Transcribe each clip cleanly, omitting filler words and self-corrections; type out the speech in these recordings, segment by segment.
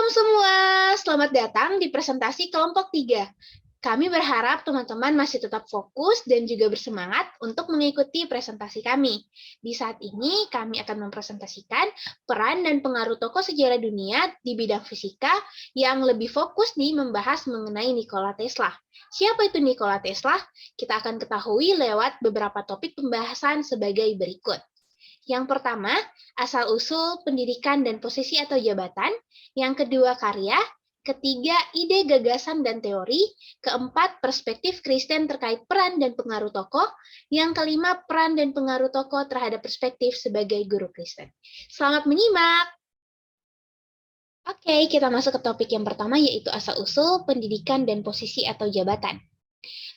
semua, selamat datang di presentasi kelompok 3. Kami berharap teman-teman masih tetap fokus dan juga bersemangat untuk mengikuti presentasi kami. Di saat ini, kami akan mempresentasikan peran dan pengaruh tokoh sejarah dunia di bidang fisika yang lebih fokus nih membahas mengenai Nikola Tesla. Siapa itu Nikola Tesla? Kita akan ketahui lewat beberapa topik pembahasan sebagai berikut. Yang pertama, asal-usul pendidikan dan posisi atau jabatan. Yang kedua, karya. Ketiga, ide, gagasan, dan teori. Keempat, perspektif Kristen terkait peran dan pengaruh tokoh. Yang kelima, peran dan pengaruh tokoh terhadap perspektif sebagai guru Kristen. Selamat menyimak! Oke, kita masuk ke topik yang pertama, yaitu asal-usul pendidikan dan posisi atau jabatan.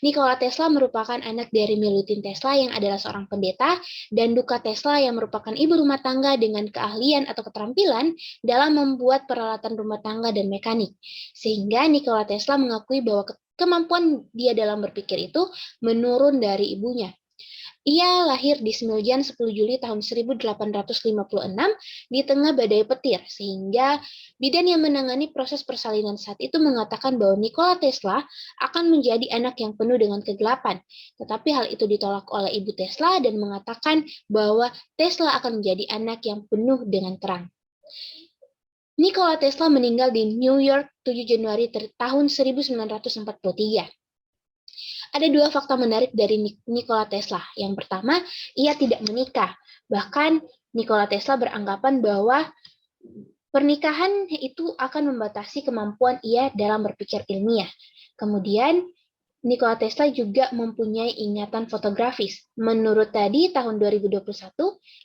Nikola Tesla merupakan anak dari Milutin Tesla yang adalah seorang pendeta dan Duka Tesla yang merupakan ibu rumah tangga dengan keahlian atau keterampilan dalam membuat peralatan rumah tangga dan mekanik. Sehingga Nikola Tesla mengakui bahwa kemampuan dia dalam berpikir itu menurun dari ibunya. Ia lahir di Smiljan 10 Juli tahun 1856 di tengah badai petir, sehingga bidan yang menangani proses persalinan saat itu mengatakan bahwa Nikola Tesla akan menjadi anak yang penuh dengan kegelapan. Tetapi hal itu ditolak oleh ibu Tesla dan mengatakan bahwa Tesla akan menjadi anak yang penuh dengan terang. Nikola Tesla meninggal di New York 7 Januari tahun 1943. Ada dua fakta menarik dari Nikola Tesla. Yang pertama, ia tidak menikah. Bahkan Nikola Tesla beranggapan bahwa pernikahan itu akan membatasi kemampuan ia dalam berpikir ilmiah. Kemudian, Nikola Tesla juga mempunyai ingatan fotografis. Menurut tadi, tahun 2021,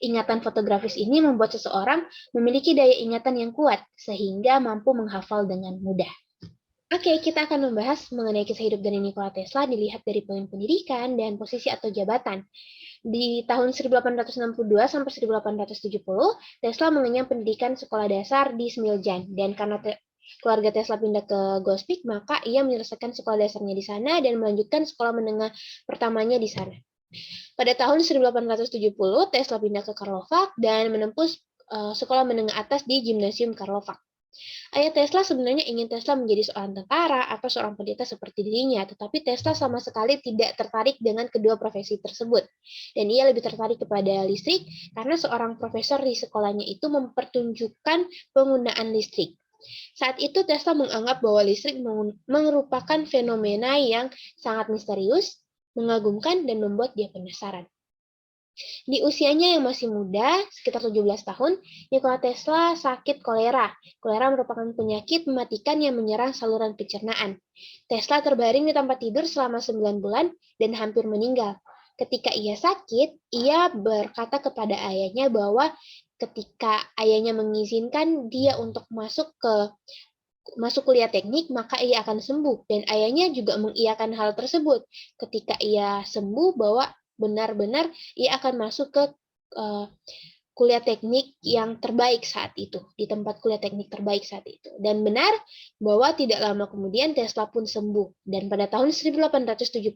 ingatan fotografis ini membuat seseorang memiliki daya ingatan yang kuat, sehingga mampu menghafal dengan mudah. Oke, kita akan membahas mengenai kisah hidup dari Nikola Tesla dilihat dari poin pendidikan dan posisi atau jabatan. Di tahun 1862 sampai 1870, Tesla mengenyam pendidikan sekolah dasar di Smiljan, dan karena keluarga Tesla pindah ke Gospic, maka ia menyelesaikan sekolah dasarnya di sana dan melanjutkan sekolah menengah pertamanya di sana. Pada tahun 1870, Tesla pindah ke Karlovac dan menempuh sekolah menengah atas di Gimnasium Karlovac. Ayah Tesla sebenarnya ingin Tesla menjadi seorang tentara atau seorang pendeta seperti dirinya, tetapi Tesla sama sekali tidak tertarik dengan kedua profesi tersebut. Dan ia lebih tertarik kepada listrik karena seorang profesor di sekolahnya itu mempertunjukkan penggunaan listrik. Saat itu Tesla menganggap bahwa listrik merupakan fenomena yang sangat misterius, mengagumkan, dan membuat dia penasaran. Di usianya yang masih muda, sekitar 17 tahun, Nikola Tesla sakit kolera. Kolera merupakan penyakit mematikan yang menyerang saluran pencernaan. Tesla terbaring di tempat tidur selama 9 bulan dan hampir meninggal. Ketika ia sakit, ia berkata kepada ayahnya bahwa ketika ayahnya mengizinkan dia untuk masuk kuliah teknik, maka ia akan sembuh. Dan ayahnya juga mengiyakan hal tersebut. Ketika ia sembuh, bahwa benar-benar ia akan masuk ke kuliah teknik yang terbaik saat itu, di tempat kuliah teknik terbaik saat itu. Dan benar bahwa tidak lama kemudian Tesla pun sembuh. Dan pada tahun 1875,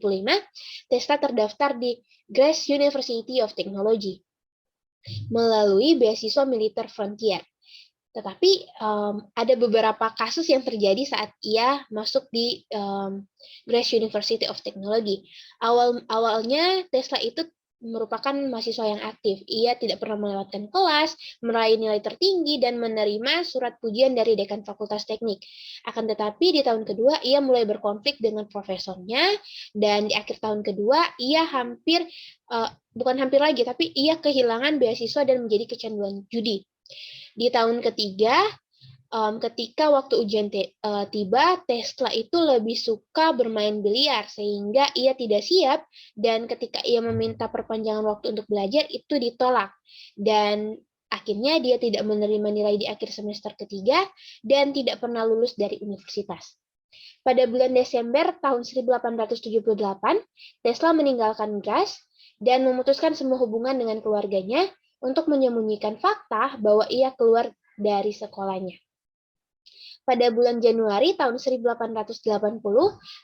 Tesla terdaftar di Grace University of Technology melalui beasiswa militer frontier. Tetapi ada beberapa kasus yang terjadi saat ia masuk di Grace University of Technology. Awalnya Tesla itu merupakan mahasiswa yang aktif. Ia tidak pernah melewatkan kelas, meraih nilai tertinggi, dan menerima surat pujian dari dekan Fakultas Teknik. Akan tetapi di tahun kedua ia mulai berkonflik dengan profesornya, dan di akhir tahun kedua ia bukan hampir lagi, tapi ia kehilangan beasiswa dan menjadi kecanduan judi. Di tahun ketiga, ketika waktu ujian tiba, Tesla itu lebih suka bermain biliar sehingga ia tidak siap, dan ketika ia meminta perpanjangan waktu untuk belajar itu ditolak. Dan akhirnya dia tidak menerima nilai di akhir semester ketiga dan tidak pernah lulus dari universitas. Pada bulan Desember tahun 1878, Tesla meninggalkan Grasse dan memutuskan semua hubungan dengan keluarganya untuk menyembunyikan fakta bahwa ia keluar dari sekolahnya. Pada bulan Januari tahun 1880,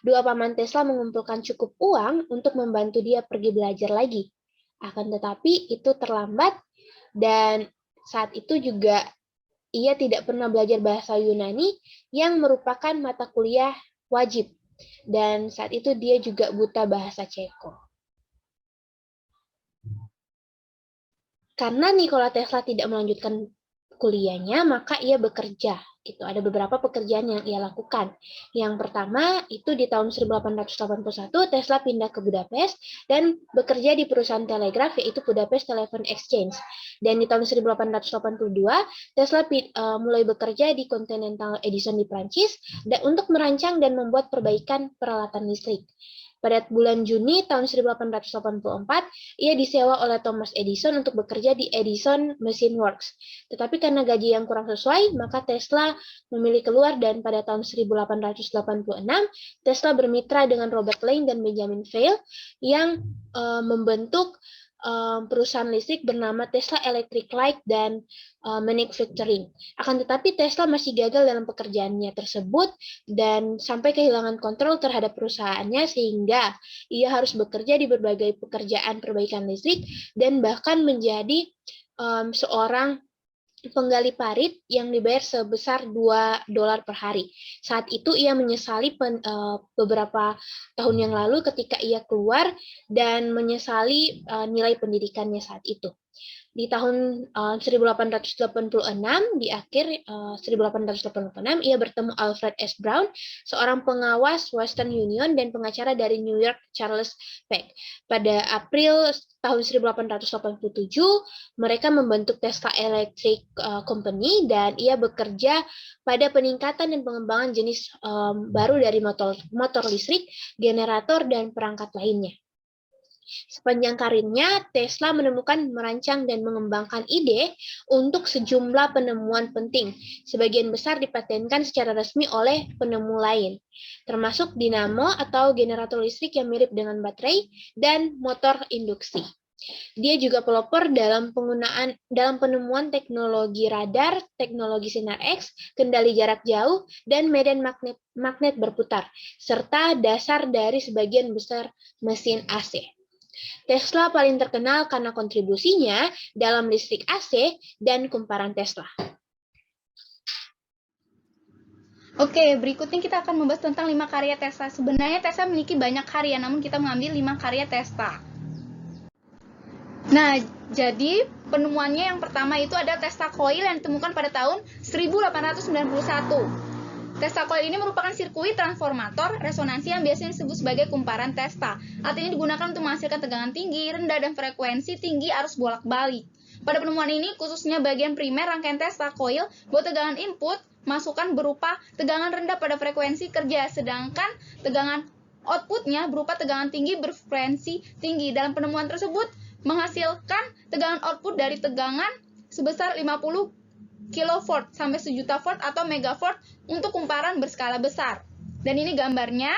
dua paman Tesla mengumpulkan cukup uang untuk membantu dia pergi belajar lagi. Akan tetapi itu terlambat, dan saat itu juga ia tidak pernah belajar bahasa Yunani yang merupakan mata kuliah wajib. Dan saat itu dia juga buta bahasa Ceko. Karena Nikola Tesla tidak melanjutkan kuliahnya, maka ia bekerja. Gitu. Ada beberapa pekerjaan yang ia lakukan. Yang pertama, itu di tahun 1881, Tesla pindah ke Budapest dan bekerja di perusahaan telegraf, yaitu Budapest Telephone Exchange. Dan di tahun 1882, Tesla mulai bekerja di Continental Edison di Prancis untuk merancang dan membuat perbaikan peralatan listrik. Pada bulan Juni tahun 1884, ia disewa oleh Thomas Edison untuk bekerja di Edison Machine Works. Tetapi karena gaji yang kurang sesuai, maka Tesla memilih keluar dan pada tahun 1886, Tesla bermitra dengan Robert Lane dan Benjamin Vail yang membentuk perusahaan listrik bernama Tesla Electric Light dan Manufacturing. Akan tetapi Tesla masih gagal dalam pekerjaannya tersebut dan sampai kehilangan kontrol terhadap perusahaannya sehingga ia harus bekerja di berbagai pekerjaan perbaikan listrik dan bahkan menjadi seorang penggali parit yang dibayar sebesar $2 per hari. Saat itu ia menyesali beberapa tahun yang lalu ketika ia keluar dan menyesali nilai pendidikannya saat itu. Di tahun 1886, di akhir 1886, ia bertemu Alfred S. Brown, seorang pengawas Western Union dan pengacara dari New York, Charles Peck. Pada April tahun 1887, mereka membentuk Tesla Electric Company dan ia bekerja pada peningkatan dan pengembangan jenis baru dari motor listrik, generator, dan perangkat lainnya. Sepanjang karirnya, Tesla menemukan, merancang, dan mengembangkan ide untuk sejumlah penemuan penting. Sebagian besar dipatenkan secara resmi oleh penemu lain, termasuk dinamo atau generator listrik yang mirip dengan baterai dan motor induksi. Dia juga pelopor dalam penemuan teknologi radar, teknologi sinar X, kendali jarak jauh, dan medan magnet berputar, serta dasar dari sebagian besar mesin AC. Tesla paling terkenal karena kontribusinya dalam listrik AC dan kumparan Tesla. Oke, berikutnya kita akan membahas tentang 5 karya Tesla. Sebenarnya Tesla memiliki banyak karya, namun kita mengambil 5 karya Tesla. Nah, jadi penemuannya yang pertama itu ada Tesla Coil yang ditemukan pada tahun 1891. Tesla Coil ini merupakan sirkuit transformator resonansi yang biasanya disebut sebagai kumparan Tesla. Alat ini digunakan untuk menghasilkan tegangan tinggi, rendah, dan frekuensi tinggi arus bolak-balik. Pada penemuan ini, khususnya bagian primer rangkaian Tesla Coil, bahwa tegangan input masukan berupa tegangan rendah pada frekuensi kerja, sedangkan tegangan outputnya berupa tegangan tinggi berfrekuensi tinggi. Dalam penemuan tersebut, menghasilkan tegangan output dari tegangan sebesar 50 kilovolt sampai 1 juta volt atau megavolt untuk kumparan berskala besar. Dan ini gambarnya.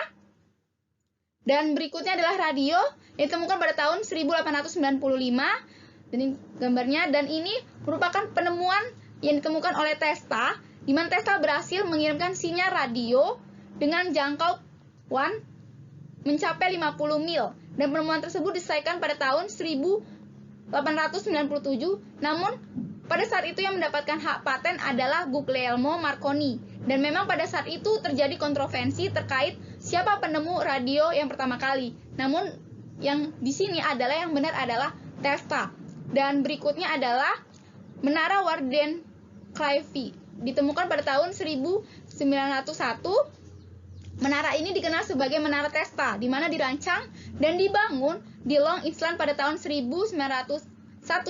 Dan berikutnya adalah radio yang ditemukan pada tahun 1895. Dan ini gambarnya. Dan ini merupakan penemuan yang ditemukan oleh Tesla, di mana Tesla berhasil mengirimkan sinyal radio dengan jangkauan mencapai 50 mil. Dan penemuan tersebut diselesaikan pada tahun 1897. Namun pada saat itu yang mendapatkan hak paten adalah Guglielmo Marconi. Dan memang pada saat itu terjadi kontroversi terkait siapa penemu radio yang pertama kali. Namun yang di sini adalah yang benar adalah Tesla. Dan berikutnya adalah Menara Wardenclyffe. Ditemukan pada tahun 1901. Menara ini dikenal sebagai Menara Tesla, di mana dirancang dan dibangun di Long Island pada tahun 1901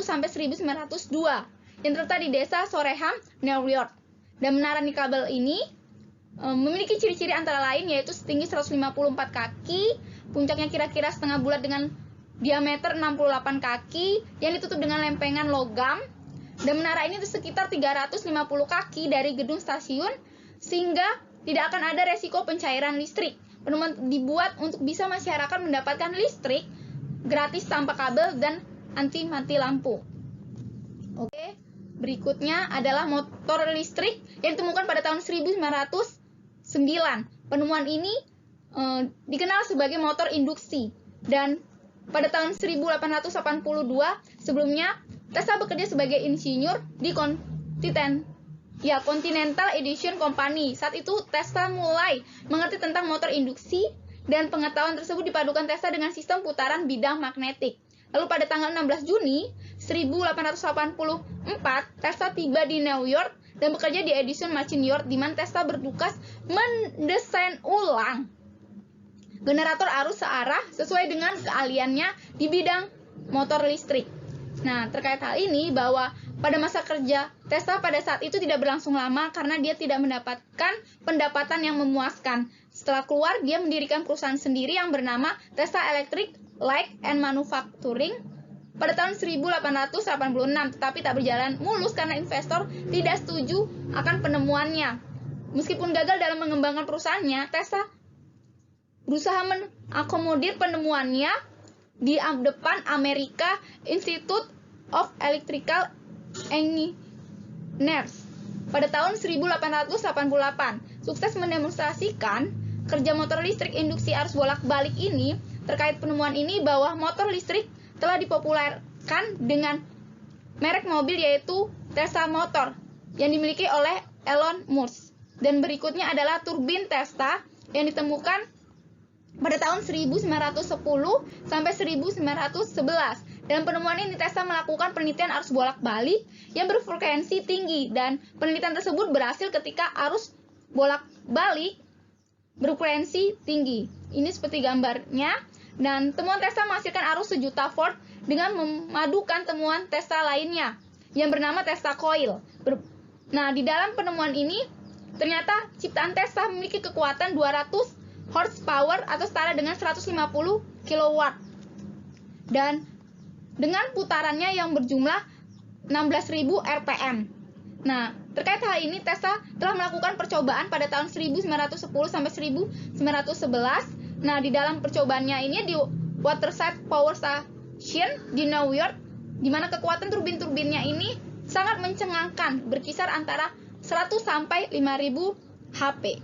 sampai 1902. Yang terletak di desa Shoreham, New York. Dan menara nikabel ini memiliki ciri-ciri antara lain yaitu setinggi 154 kaki, puncaknya kira-kira setengah bulat dengan diameter 68 kaki yang ditutup dengan lempengan logam. Dan menara ini sekitar 350 kaki dari gedung stasiun sehingga tidak akan ada resiko pencairan listrik. Penemuan dibuat untuk bisa masyarakat mendapatkan listrik gratis tanpa kabel dan anti mati lampu. Oke. Berikutnya adalah motor listrik yang ditemukan pada tahun 1909. Penemuan ini dikenal sebagai motor induksi. Dan pada tahun 1882 sebelumnya Tesla bekerja sebagai insinyur di Ya, Continental Edition Company. Saat itu Tesla mulai mengerti tentang motor induksi dan pengetahuan tersebut dipadukan Tesla dengan sistem putaran bidang magnetik. Lalu pada tanggal 16 Juni 1884, Tesla tiba di New York dan bekerja di Edison Machine Yard, di mana Tesla bertugas mendesain ulang generator arus searah sesuai dengan keahliannya di bidang motor listrik. Nah, terkait hal ini bahwa pada masa kerja Tesla pada saat itu tidak berlangsung lama karena dia tidak mendapatkan pendapatan yang memuaskan. Setelah keluar, dia mendirikan perusahaan sendiri yang bernama Tesla Electric Light and Manufacturing pada tahun 1886, tetapi tak berjalan mulus karena investor tidak setuju akan penemuannya. Meskipun gagal dalam mengembangkan perusahaannya, Tesla berusaha mengakomodir penemuannya di depan Amerika Institute of Electrical Engineers pada tahun 1888. Sukses mendemonstrasikan kerja motor listrik induksi arus bolak-balik ini. Terkait penemuan ini bahwa motor listrik telah dipopulerkan dengan merek mobil yaitu Tesla Motor yang dimiliki oleh Elon Musk. Dan berikutnya adalah turbin Tesla yang ditemukan pada tahun 1910 sampai 1911. Dalam penemuan ini Tesla melakukan penelitian arus bolak-balik yang berfrekuensi tinggi, dan penelitian tersebut berhasil ketika arus bolak-balik berfrekuensi tinggi. Ini seperti gambarnya. Dan temuan Tesla menghasilkan arus 1 juta volt dengan memadukan temuan Tesla lainnya yang bernama Tesla Coil. Nah, di dalam penemuan ini ternyata ciptaan Tesla memiliki kekuatan 200 horsepower atau setara dengan 150 kW dan dengan putarannya yang berjumlah 16.000 rpm. Nah, terkait hal ini Tesla telah melakukan percobaan pada tahun 1910 sampai 1911. Nah, di dalam percobaannya ini di Waterside Power Station di New York, di mana kekuatan turbin-turbinnya ini sangat mencengangkan, berkisar antara 100 sampai 5.000 HP.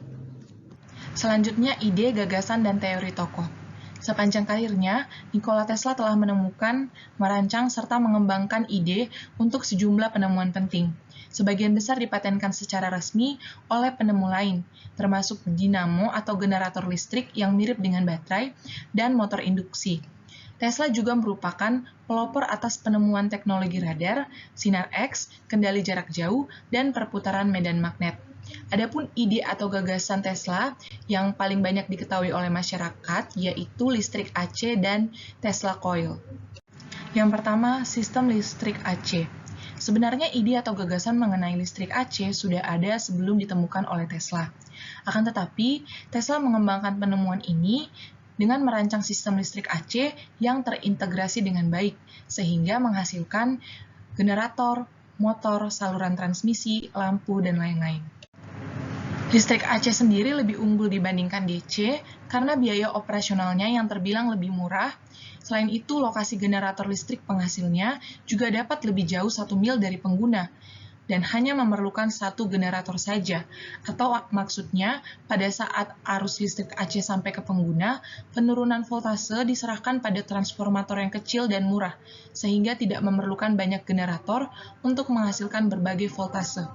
Selanjutnya, ide, gagasan, dan teori tokoh. Sepanjang karirnya, Nikola Tesla telah menemukan, merancang, serta mengembangkan ide untuk sejumlah penemuan penting. Sebagian besar dipatenkan secara resmi oleh penemu lain, termasuk dinamo atau generator listrik yang mirip dengan baterai dan motor induksi. Tesla juga merupakan pelopor atas penemuan teknologi radar, sinar X, kendali jarak jauh, dan perputaran medan magnet. Adapun ide atau gagasan Tesla yang paling banyak diketahui oleh masyarakat yaitu listrik AC dan Tesla Coil. Yang pertama, sistem listrik AC. Sebenarnya ide atau gagasan mengenai listrik AC sudah ada sebelum ditemukan oleh Tesla. Akan tetapi, Tesla mengembangkan penemuan ini dengan merancang sistem listrik AC yang terintegrasi dengan baik, sehingga menghasilkan generator, motor, saluran transmisi, lampu, dan lain-lain. Listrik AC sendiri lebih unggul dibandingkan DC karena biaya operasionalnya yang terbilang lebih murah. Selain itu, lokasi generator listrik penghasilnya juga dapat lebih jauh 1 mil dari pengguna dan hanya memerlukan 1 generator saja. Atau maksudnya, pada saat arus listrik AC sampai ke pengguna, penurunan voltase diserahkan pada transformator yang kecil dan murah, sehingga tidak memerlukan banyak generator untuk menghasilkan berbagai voltase.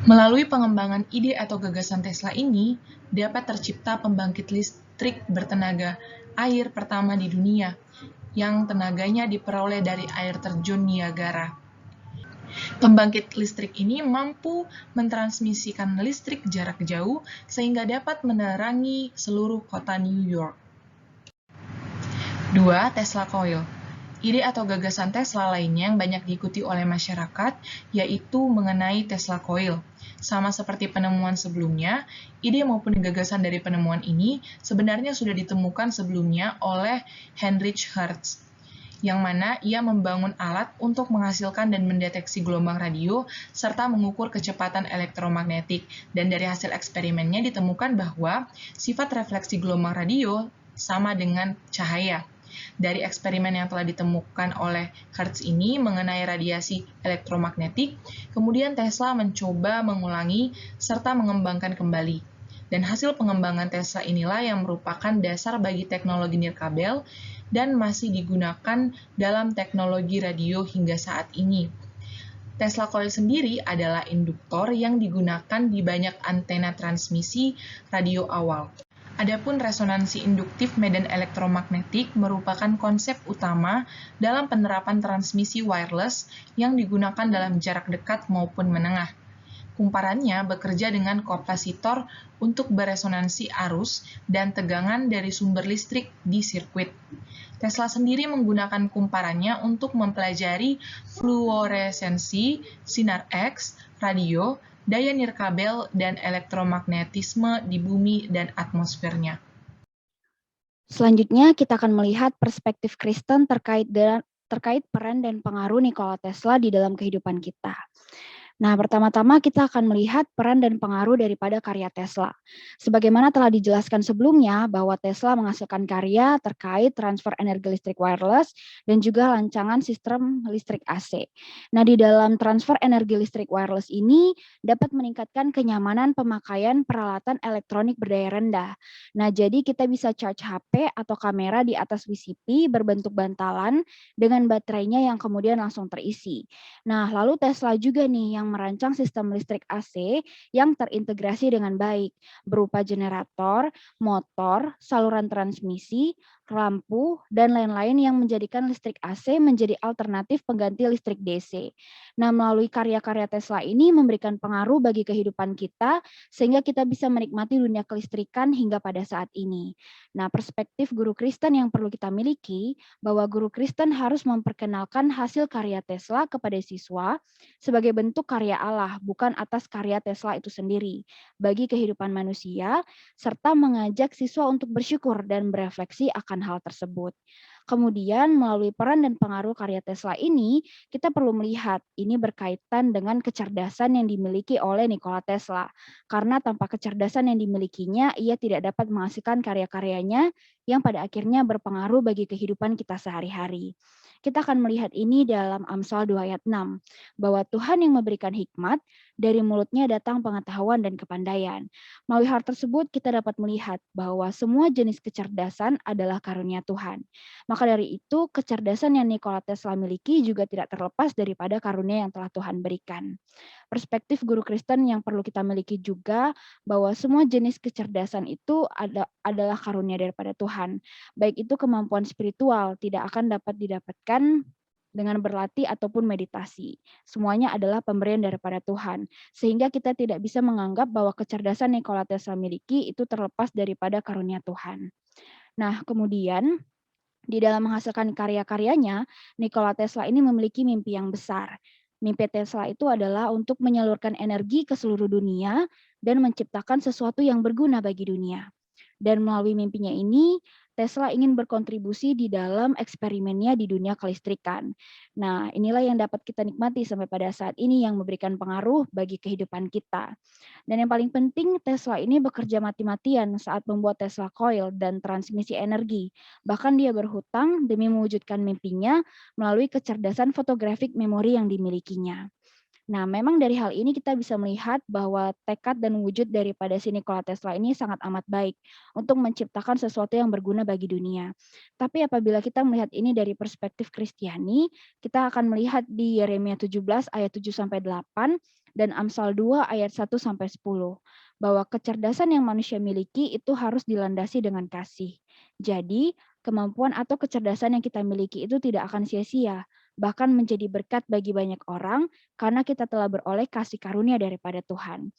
Melalui pengembangan ide atau gagasan Tesla ini, dapat tercipta pembangkit listrik bertenaga air pertama di dunia, yang tenaganya diperoleh dari air terjun Niagara. Pembangkit listrik ini mampu mentransmisikan listrik jarak jauh sehingga dapat menerangi seluruh kota New York. 2. Tesla Coil. Ide atau gagasan Tesla lainnya yang banyak diikuti oleh masyarakat yaitu mengenai Tesla Coil. Sama seperti penemuan sebelumnya, ide maupun gagasan dari penemuan ini sebenarnya sudah ditemukan sebelumnya oleh Heinrich Hertz, yang mana ia membangun alat untuk menghasilkan dan mendeteksi gelombang radio serta mengukur kecepatan elektromagnetik, dan dari hasil eksperimennya ditemukan bahwa sifat refleksi gelombang radio sama dengan cahaya. Dari eksperimen yang telah ditemukan oleh Hertz ini mengenai radiasi elektromagnetik, kemudian Tesla mencoba mengulangi serta mengembangkan kembali. Dan hasil pengembangan Tesla inilah yang merupakan dasar bagi teknologi nirkabel dan masih digunakan dalam teknologi radio hingga saat ini. Tesla coil sendiri adalah induktor yang digunakan di banyak antena transmisi radio awal. Adapun resonansi induktif medan elektromagnetik merupakan konsep utama dalam penerapan transmisi wireless yang digunakan dalam jarak dekat maupun menengah. Kumparannya bekerja dengan kapasitor untuk beresonansi arus dan tegangan dari sumber listrik di sirkuit. Tesla sendiri menggunakan kumparannya untuk mempelajari fluoresensi, sinar X, radio, daya nirkabel, dan elektromagnetisme di bumi dan atmosfernya. Selanjutnya, kita akan melihat perspektif Kristen terkait peran dan pengaruh Nikola Tesla di dalam kehidupan kita. Nah, pertama-tama kita akan melihat peran dan pengaruh daripada karya Tesla. Sebagaimana telah dijelaskan sebelumnya bahwa Tesla menghasilkan karya terkait transfer energi listrik wireless dan juga rancangan sistem listrik AC. Nah, di dalam transfer energi listrik wireless ini dapat meningkatkan kenyamanan pemakaian peralatan elektronik berdaya rendah. Nah, jadi kita bisa charge HP atau kamera di atas VCP berbentuk bantalan dengan baterainya yang kemudian langsung terisi. Nah, lalu Tesla juga nih yang merancang sistem listrik AC yang terintegrasi dengan baik, berupa generator, motor, saluran transmisi, lampu, dan lain-lain yang menjadikan listrik AC menjadi alternatif pengganti listrik DC. Nah, melalui karya-karya Tesla ini memberikan pengaruh bagi kehidupan kita, sehingga kita bisa menikmati dunia kelistrikan hingga pada saat ini. Nah, perspektif guru Kristen yang perlu kita miliki, bahwa guru Kristen harus memperkenalkan hasil karya Tesla kepada siswa sebagai bentuk karya Allah, bukan atas karya Tesla itu sendiri, bagi kehidupan manusia, serta mengajak siswa untuk bersyukur dan berefleksi akan hal tersebut. Kemudian melalui peran dan pengaruh karya Tesla ini, kita perlu melihat ini berkaitan dengan kecerdasan yang dimiliki oleh Nikola Tesla. Karena tanpa kecerdasan yang dimilikinya, ia tidak dapat menghasilkan karya-karyanya yang pada akhirnya berpengaruh bagi kehidupan kita sehari-hari. Kita akan melihat ini dalam Amsal 2 ayat 6, bahwa Tuhan yang memberikan hikmat, dari mulutnya datang pengetahuan dan kepandaian. Melalui hal tersebut kita dapat melihat bahwa semua jenis kecerdasan adalah karunia Tuhan. Maka dari itu kecerdasan yang Nikola Tesla miliki juga tidak terlepas daripada karunia yang telah Tuhan berikan. Perspektif guru Kristen yang perlu kita miliki juga bahwa semua jenis kecerdasan itu adalah karunia daripada Tuhan. Baik itu kemampuan spiritual tidak akan dapat didapatkan dengan berlatih ataupun meditasi. Semuanya adalah pemberian daripada Tuhan. Sehingga kita tidak bisa menganggap bahwa kecerdasan Nikola Tesla miliki itu terlepas daripada karunia Tuhan. Nah, kemudian di dalam menghasilkan karya-karyanya, Nikola Tesla ini memiliki mimpi yang besar. Mimpi Tesla itu adalah untuk menyalurkan energi ke seluruh dunia dan menciptakan sesuatu yang berguna bagi dunia. Dan melalui mimpinya ini, Tesla ingin berkontribusi di dalam eksperimennya di dunia kelistrikan. Nah, inilah yang dapat kita nikmati sampai pada saat ini yang memberikan pengaruh bagi kehidupan kita. Dan yang paling penting, Tesla ini bekerja mati-matian saat membuat Tesla coil dan transmisi energi. Bahkan dia berhutang demi mewujudkan mimpinya melalui kecerdasan fotografik memori yang dimilikinya. Nah, memang dari hal ini kita bisa melihat bahwa tekad dan wujud daripada si Nikola Tesla ini sangat amat baik untuk menciptakan sesuatu yang berguna bagi dunia. Tapi apabila kita melihat ini dari perspektif Kristiani, kita akan melihat di Yeremia 17 ayat 7-8 dan Amsal 2 ayat 1-10 bahwa kecerdasan yang manusia miliki itu harus dilandasi dengan kasih. Jadi, kemampuan atau kecerdasan yang kita miliki itu tidak akan sia-sia, bahkan menjadi berkat bagi banyak orang karena kita telah beroleh kasih karunia daripada Tuhan.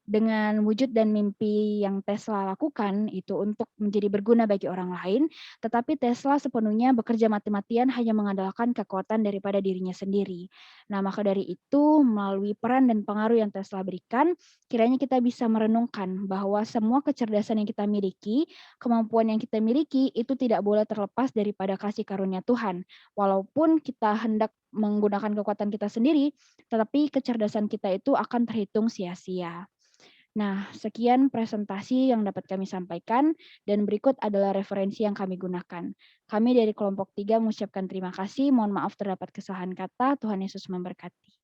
Dengan wujud dan mimpi yang Tesla lakukan itu untuk menjadi berguna bagi orang lain, tetapi Tesla sepenuhnya bekerja mati-matian hanya mengandalkan kekuatan daripada dirinya sendiri. Nah, maka dari itu, melalui peran dan pengaruh yang Tesla berikan, kiranya kita bisa merenungkan bahwa semua kecerdasan yang kita miliki, kemampuan yang kita miliki, itu tidak boleh terlepas daripada kasih karunia Tuhan. Walaupun kita hendak menggunakan kekuatan kita sendiri, tetapi kecerdasan kita itu akan terhitung sia-sia. Nah, sekian presentasi yang dapat kami sampaikan dan berikut adalah referensi yang kami gunakan. Kami dari kelompok 3 mengucapkan terima kasih, mohon maaf terdapat kesalahan kata, Tuhan Yesus memberkati.